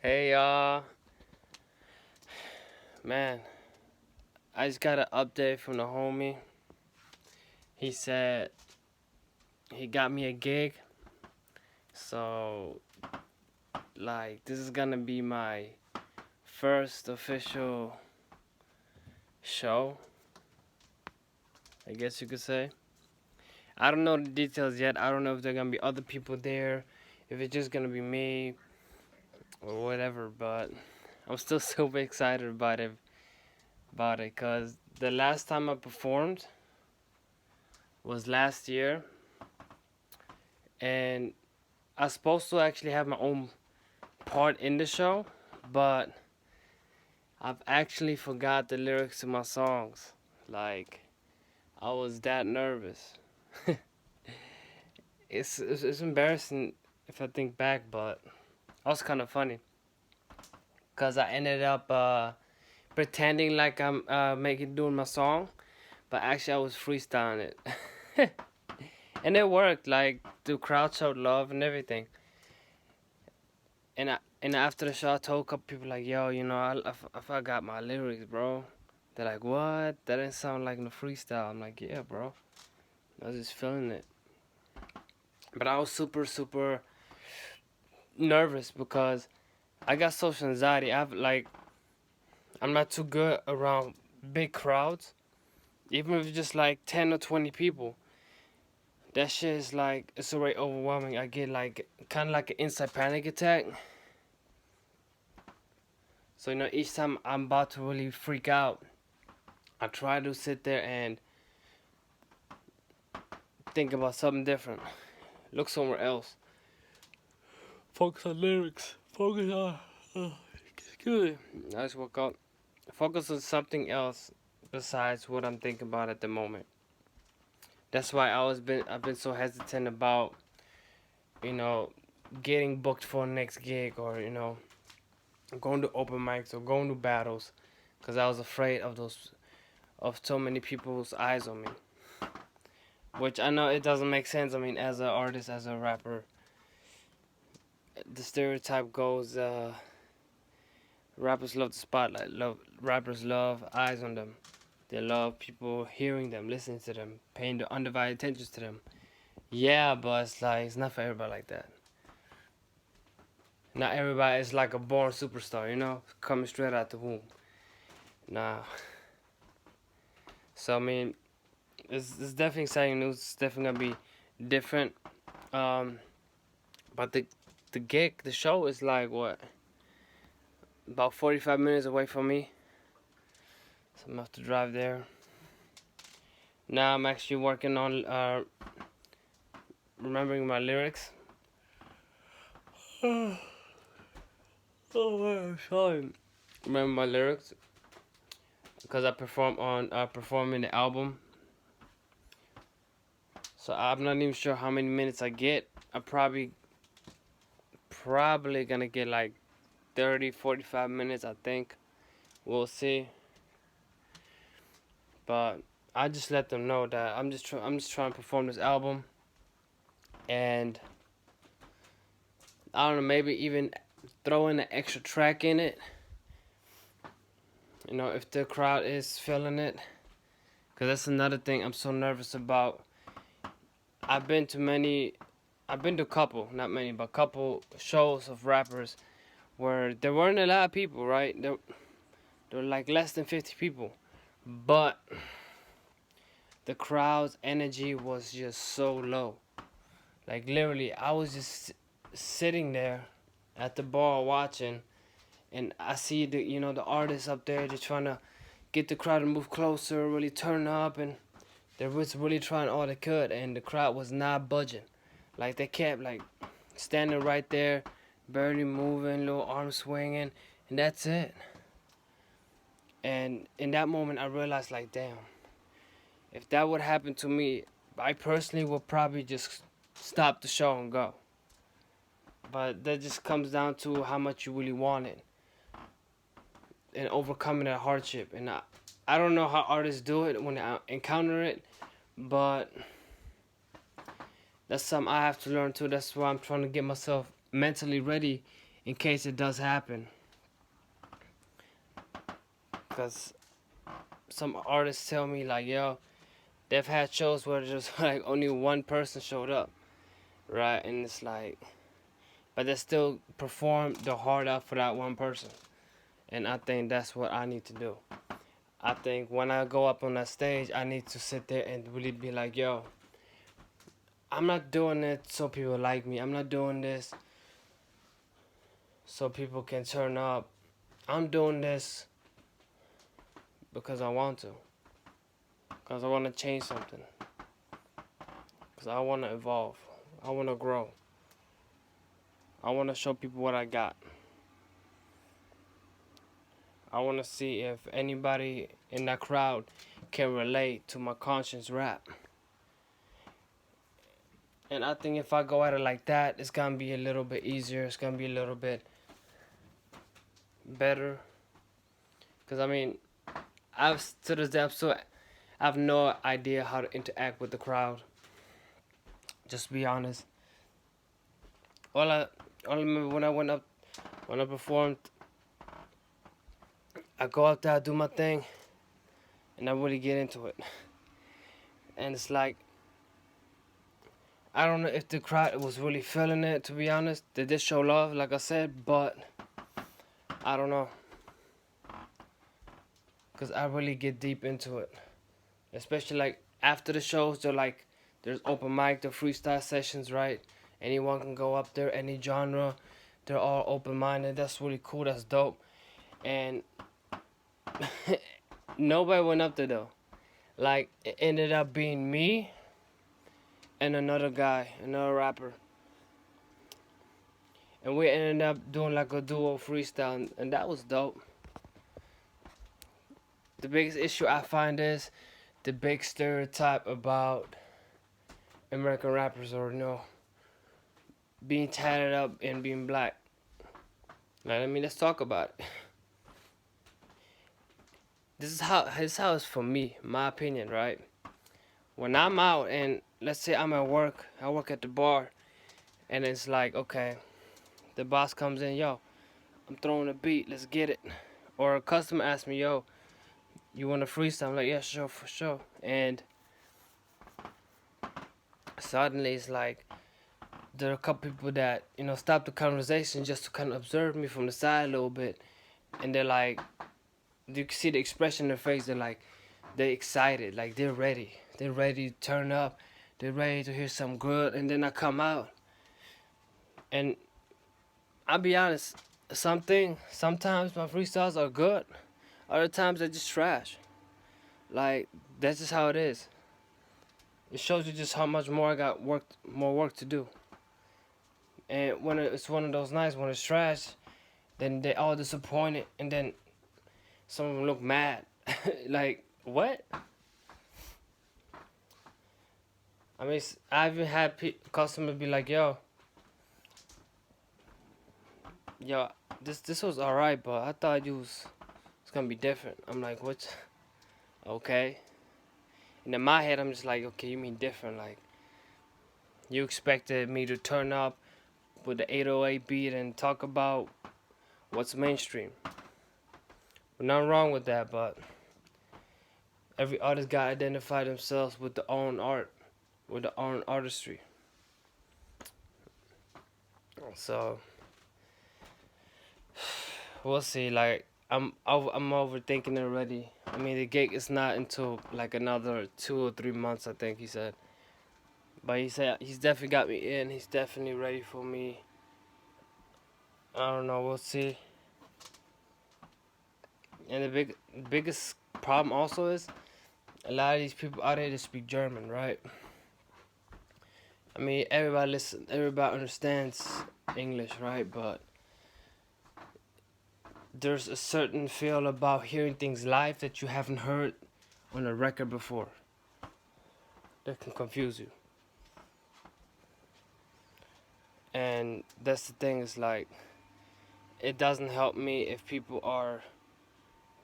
Hey, man, I just got an update from the homie. He said he got me a gig. So, like, this is gonna be my first official show, I guess you could say. I don't know the details yet. I don't know if there are gonna be other people there, if it's just gonna be me, or whatever, but I'm still super excited about it, cause the last time I performed was last year, and I was supposed to actually have my own part in the show, but I've actually forgot the lyrics to my songs. Like, I was that nervous. It's embarrassing if I think back, but also kind of funny because I ended up pretending like I'm making doing my song, but actually I was freestyling it, and it worked. Like the crowd showed love and everything. And after the show, I told a couple people like, "Yo, I forgot my lyrics, bro." They're like, "What? That didn't sound like no freestyle." I'm like, "Yeah, bro. I was just feeling it." But I was super, super nervous because I got social anxiety. I'm not too good around big crowds. Even if it's just like 10 or 20 people, that shit is like, it's already overwhelming. I get like, kind of like an inside panic attack. So, each time I'm about to really freak out, I try to sit there and think about something different. Look somewhere else. Focus on lyrics. Focus on. Excuse me. I just woke up. Focus on something else besides what I'm thinking about at the moment. That's why I've been so hesitant about you know getting booked for the next gig, or going to open mics or going to battles, because I was afraid of so many people's eyes on me. Which I know it doesn't make sense. I mean, as an artist, as a rapper, the stereotype goes, rappers love the spotlight. Rappers love eyes on them. They love people hearing them, listening to them, paying the undivided attention to them. Yeah, but it's like it's not for everybody like that. Not everybody is like a born superstar, coming straight out the womb. Nah. So I mean, it's definitely exciting news. It's definitely gonna be different. Um, but the gig, the show is like what, about 45 minutes away from me. So I'm gonna have to drive there. Now I'm actually working on remembering my lyrics. Oh, I'm sorry. Remember my lyrics because I perform in the album. So I'm not even sure how many minutes I get. I probably gonna get like 30, 45 minutes, I think. We'll see. But I just let them know that I'm just trying to perform this album, and I don't know, maybe even throw in an extra track in it. If the crowd is feeling it, cause that's another thing I'm so nervous about. I've been to many, I've been to a couple, not many, but a couple shows of rappers where there weren't a lot of people, right? There were like less than 50 people, but the crowd's energy was just so low. Like literally, I was just sitting there at the bar watching, and I see the artists up there. They're trying to get the crowd to move closer, really turn up, and they was really trying all they could, and the crowd was not budging. Like they kept like standing right there, barely moving, little arm swinging, and that's it. And in that moment, I realized like, damn, if that would happen to me, I personally would probably just stop the show and go. But that just comes down to how much you really want it and overcoming that hardship. And I don't know how artists do it when they encounter it, but that's something I have to learn too. That's why I'm trying to get myself mentally ready in case it does happen. Because some artists tell me like, yo, they've had shows where just like only one person showed up, right? And it's like, but they still perform the heart out for that one person. And I think that's what I need to do. I think when I go up on that stage, I need to sit there and really be like, yo, I'm not doing it so people like me. I'm not doing this so people can turn up. I'm doing this because I want to. Because I want to change something. Because I want to evolve. I want to grow. I want to show people what I got. I want to see if anybody in that crowd can relate to my conscious rap. And I think if I go at it like that, it's going to be a little bit easier. It's going to be a little bit better. Because, I mean, to this day, I have no idea how to interact with the crowd. Just to be honest. All I remember when I performed, I go out there, I do my thing, and I really get into it. And it's like, I don't know if the crowd was really feeling it, to be honest. They did show love, like I said, but I don't know. Because I really get deep into it. Especially like after the shows, there's open mic, the freestyle sessions, right? Anyone can go up there, any genre. They're all open-minded. That's really cool. That's dope. And nobody went up there though. Like, it ended up being me and another guy, another rapper. And we ended up doing like a duo freestyle, and that was dope. The biggest issue I find is the big stereotype about American rappers, or being tatted up and being black. Like, I mean, let's talk about it. This is how it's for me, my opinion, right? When I'm out and let's say I'm at work, I work at the bar, and it's like, okay, the boss comes in, yo, I'm throwing a beat, let's get it. Or a customer asks me, yo, you want to freestyle? I'm like, yeah, sure, for sure. And suddenly it's like, there are a couple people that, stop the conversation just to kind of observe me from the side a little bit. And they're like, you can see the expression in their face, they're excited, like they're ready. They're ready to turn up. They're ready to hear some good. And then I come out. And I'll be honest, sometimes my freestyles are good. Other times they're just trash. Like, that's just how it is. It shows you just how much more I got more work to do. And when it's one of those nights when it's trash, then they all disappointed, and then some of them look mad. Like, what? I mean, I even had customers be like, yo, this was alright, but I thought it's gonna be different. I'm like, what? Okay. And in my head, I'm just like, okay, you mean different? Like, you expected me to turn up with the 808 beat and talk about what's mainstream. But nothing wrong with that, but every artist got to identify themselves with their own art, with their own artistry. So we'll see. Like, I'm overthinking it already. I mean, the gig is not until like another 2 or 3 months, I think he said. But he said he's definitely got me in. He's definitely ready for me. I don't know. We'll see. And the biggest problem also is a lot of these people out there that speak German, right? I mean, everybody understands English, right? But there's a certain feel about hearing things live that you haven't heard on a record before that can confuse you. And that's the thing, is like, it doesn't help me if people are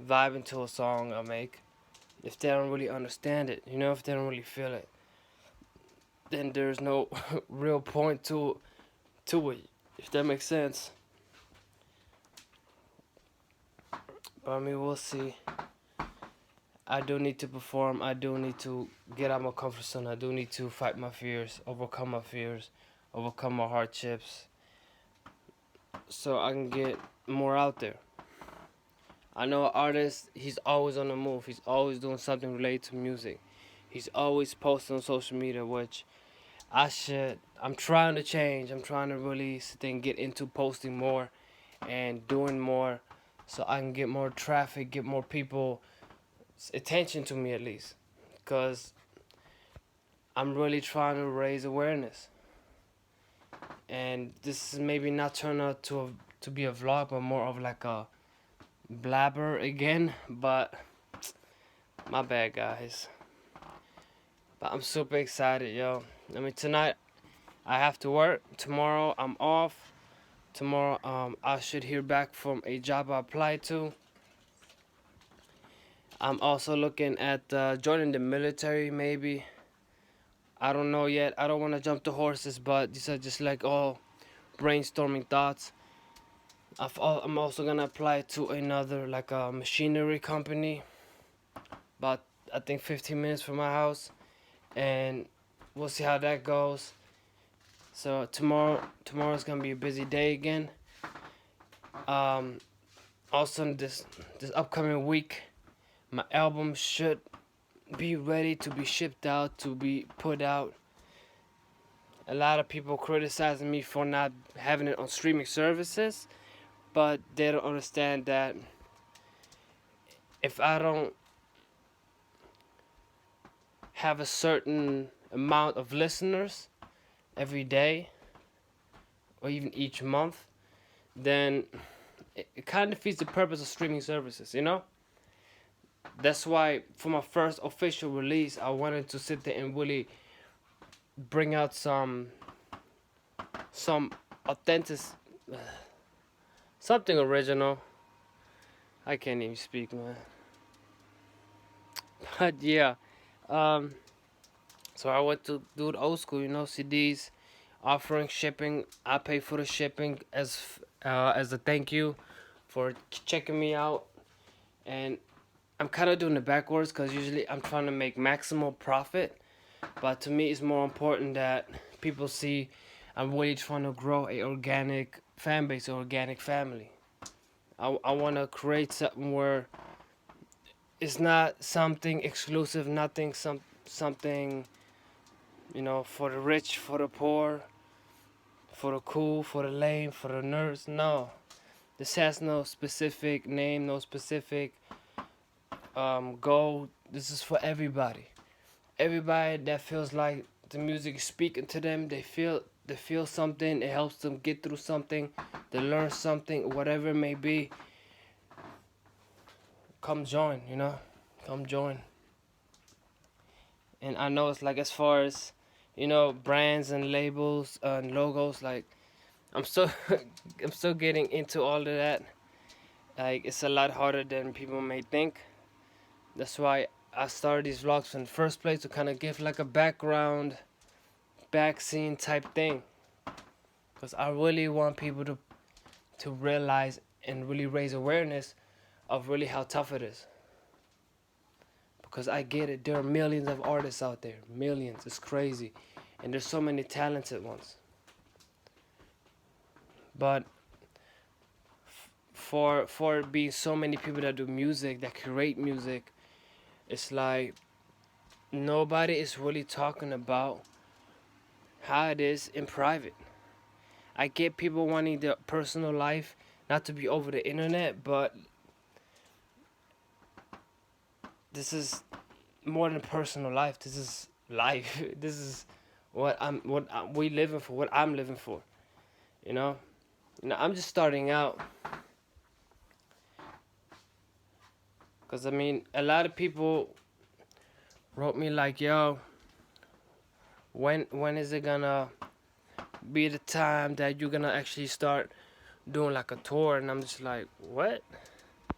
vibing to a song I make. If they don't really understand it, if they don't really feel it, then there's no real point to it, if that makes sense. But I mean, we'll see. I do need to perform. I do need to get out my comfort zone. I do need to fight my fears, overcome my hardships, so I can get more out there. I know an artist, he's always on the move. He's always doing something related to music. He's always posting on social media, which I'm trying to change. I'm trying to really sit there and get into posting more and doing more so I can get more traffic, get more people attention to me at least. Because I'm really trying to raise awareness. And this is maybe not turn out to be a vlog, but more of like a blabber again. But my bad, guys. But I'm super excited, yo. I mean, tonight I have to work. Tomorrow I'm off. Tomorrow I should hear back from a job I applied to. I'm also looking at joining the military, maybe. I don't know yet. I don't want to jump to horses, but these are just like all brainstorming thoughts. I'm also gonna apply to another like a machinery company, about I think 15 minutes from my house, and we'll see how that goes. So tomorrow's gonna be a busy day again. Also this upcoming week, my album should be ready to be shipped out, to be put out. A lot of people criticizing me for not having it on streaming services, but they don't understand that if I don't have a certain amount of listeners every day or even each month, then it kind of defeats the purpose of streaming services, you know? That's why for my first official release, I wanted to sit there and really bring out some authentic, something original. I can't even speak, man. But yeah, so I went to do it old school, you know, CDs, offering shipping. I pay for the shipping as a thank you for checking me out, and I'm kind of doing it backwards because usually I'm trying to make maximal profit, but to me it's more important that people see I'm really trying to grow a organic fan base, organic family. I want to create something where it's not something exclusive, something, you know, for the rich, for the poor, for the cool, for the lame, for the nerds. No, this has no specific name, no specific goal. This is for everybody. Everybody that feels like the music is speaking to them. They feel something. It helps them get through something. They learn something, whatever it may be. Come join, you know, come join. And I know it's like as far as, you know, brands and labels and logos, like I'm still I'm still getting into all of that. Like it's a lot harder than people may think. That's why I started these vlogs in the first place, to kind of give like a back scene type thing. Because I really want people to realize and really raise awareness of really how tough it is. Because I get it, there are millions of artists out there, millions, it's crazy. And there's so many talented ones. But for it being so many people that do music, that create music, it's like nobody is really talking about how it is in private. I get people wanting their personal life not to be over the internet, but this is more than personal life. This is life. This is we living for, what I'm living for. You know, I'm just starting out. Cause I mean, a lot of people wrote me like, "Yo, when is it gonna be the time that you're gonna actually start doing like a tour?" And I'm just like, "What?"